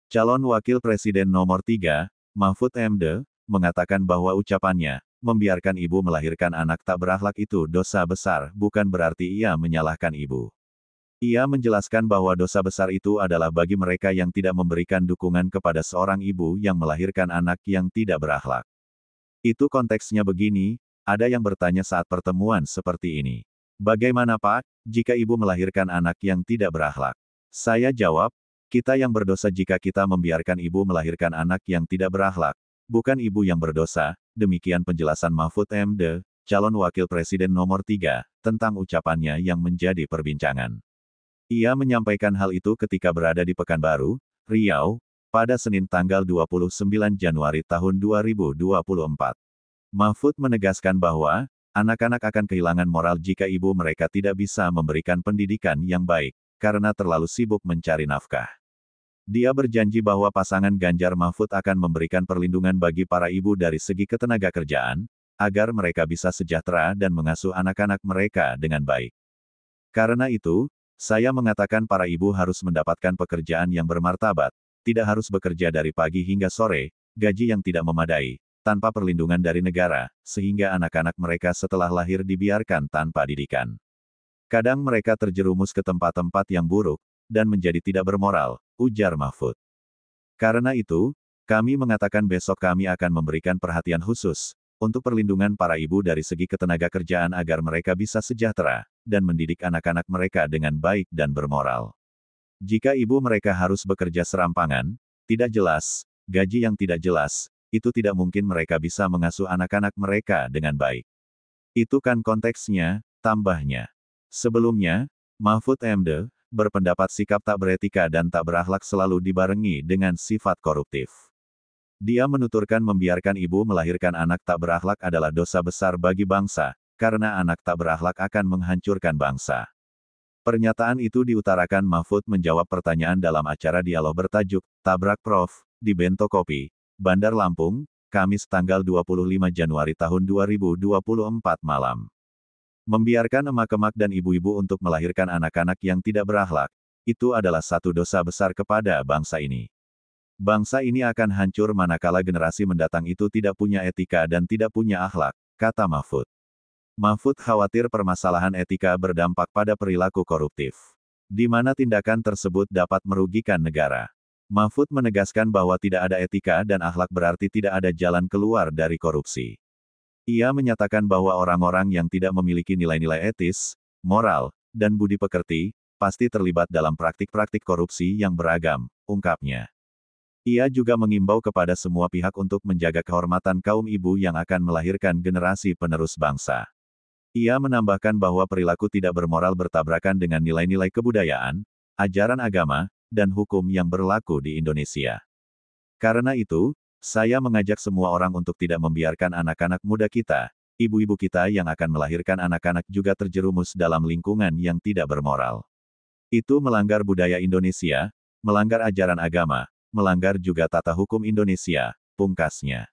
Calon Wakil Presiden nomor 3, Mahfud MD, mengatakan bahwa ucapannya, membiarkan ibu melahirkan anak tak berakhlak itu dosa besar, bukan berarti ia menyalahkan ibu. Ia menjelaskan bahwa dosa besar itu adalah bagi mereka yang tidak memberikan dukungan kepada seorang ibu yang melahirkan anak yang tidak berakhlak. Itu konteksnya begini, ada yang bertanya saat pertemuan seperti ini. Bagaimana Pak, jika ibu melahirkan anak yang tidak berakhlak? Saya jawab, kita yang berdosa jika kita membiarkan ibu melahirkan anak yang tidak berakhlak. Bukan ibu yang berdosa, demikian penjelasan Mahfud MD, calon wakil presiden nomor 3, tentang ucapannya yang menjadi perbincangan. Ia menyampaikan hal itu ketika berada di Pekanbaru, Riau, pada Senin tanggal 29 Januari tahun 2024. Mahfud menegaskan bahwa, anak-anak akan kehilangan moral jika ibu mereka tidak bisa memberikan pendidikan yang baik, karena terlalu sibuk mencari nafkah. Dia berjanji bahwa pasangan Ganjar Mahfud akan memberikan perlindungan bagi para ibu dari segi ketenagakerjaan, agar mereka bisa sejahtera dan mengasuh anak-anak mereka dengan baik. Karena itu, saya mengatakan para ibu harus mendapatkan pekerjaan yang bermartabat, tidak harus bekerja dari pagi hingga sore, gaji yang tidak memadai, tanpa perlindungan dari negara, sehingga anak-anak mereka setelah lahir dibiarkan tanpa didikan. Kadang mereka terjerumus ke tempat-tempat yang buruk, dan menjadi tidak bermoral, ujar Mahfud. Karena itu, kami mengatakan besok kami akan memberikan perhatian khusus, untuk perlindungan para ibu dari segi ketenagakerjaan agar mereka bisa sejahtera, dan mendidik anak-anak mereka dengan baik dan bermoral. Jika ibu mereka harus bekerja serampangan, tidak jelas, gaji yang tidak jelas, itu tidak mungkin mereka bisa mengasuh anak-anak mereka dengan baik. Itu kan konteksnya, tambahnya. Sebelumnya, Mahfud MD, berpendapat sikap tak beretika dan tak berakhlak selalu dibarengi dengan sifat koruptif. Dia menuturkan membiarkan ibu melahirkan anak tak berakhlak adalah dosa besar bagi bangsa, karena anak tak berakhlak akan menghancurkan bangsa. Pernyataan itu diutarakan Mahfud menjawab pertanyaan dalam acara dialog bertajuk, Tabrak Prof, di Bento Kopi, Bandar Lampung, Kamis tanggal 25 Januari tahun 2024 malam. Membiarkan emak-emak dan ibu-ibu untuk melahirkan anak-anak yang tidak berakhlak, itu adalah satu dosa besar kepada bangsa ini. Bangsa ini akan hancur manakala generasi mendatang itu tidak punya etika dan tidak punya akhlak, kata Mahfud. Mahfud khawatir permasalahan etika berdampak pada perilaku koruptif, di mana tindakan tersebut dapat merugikan negara. Mahfud menegaskan bahwa tidak ada etika dan akhlak berarti tidak ada jalan keluar dari korupsi. Ia menyatakan bahwa orang-orang yang tidak memiliki nilai-nilai etis, moral, dan budi pekerti, pasti terlibat dalam praktik-praktik korupsi yang beragam, ungkapnya. Ia juga mengimbau kepada semua pihak untuk menjaga kehormatan kaum ibu yang akan melahirkan generasi penerus bangsa. Ia menambahkan bahwa perilaku tidak bermoral bertabrakan dengan nilai-nilai kebudayaan, ajaran agama, dan hukum yang berlaku di Indonesia. Karena itu, saya mengajak semua orang untuk tidak membiarkan anak-anak muda kita, ibu-ibu kita yang akan melahirkan anak-anak juga terjerumus dalam lingkungan yang tidak bermoral. Itu melanggar budaya Indonesia, melanggar ajaran agama, melanggar juga tata hukum Indonesia, pungkasnya.